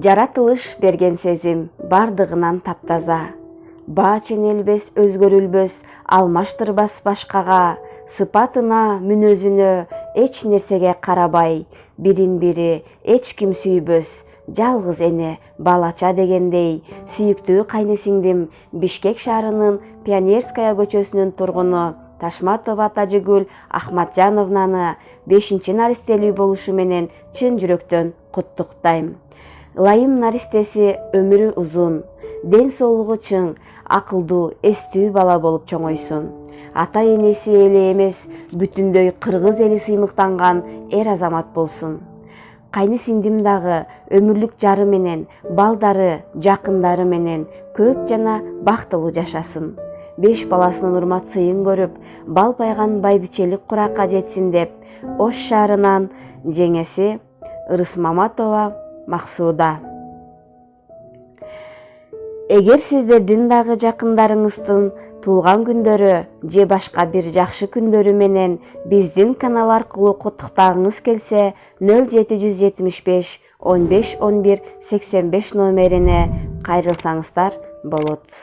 Жаратылыш берген сезим бардыгынан таптаза. Баа ченелбес, өзгөрүлбөс, алмаштырбас башкага, сыпатына, мүнөзүнө эч нерсеге карабай, бирин-бири эч ким сүйбөс, жалгыз эне балача дегендей, сүйүктүү кайнесиңдим Бишкек шаарынын Пионерская көчөсүнүн тургуну Ташматова Тажыгүл Ахматжановнаны 5-чи наристелүү болушу менен чын жүрөктөн куттуктайм. Ылайым наристеси өмүрү узун, ден соолугу чың, акылдуу, эстүү бала болуп чоңойсун. Ата-энеси эле эмес, бүтүндөй кыргыз эли сыймыктанган эр-азамат болсун. Кайнысиңдим дагы өмүрлүк жары менен, балдары, жакындары менен көп жана бактылуу жашасын. 5 баласынын урмат сыйын көрүп, бал пайган байбичелик куракка жетсин деп, Ош шаарынан жеңеси Ырысмаматова Максуда. Эгер сиздердин дагы жакындарыңыздын туулган күндөрү же башка бир жакшы күндөрү менен биздин канал аркылуу куттуктагыңыз келсе, 0775 15 11 85 номерине кайрылсаңыздар болот.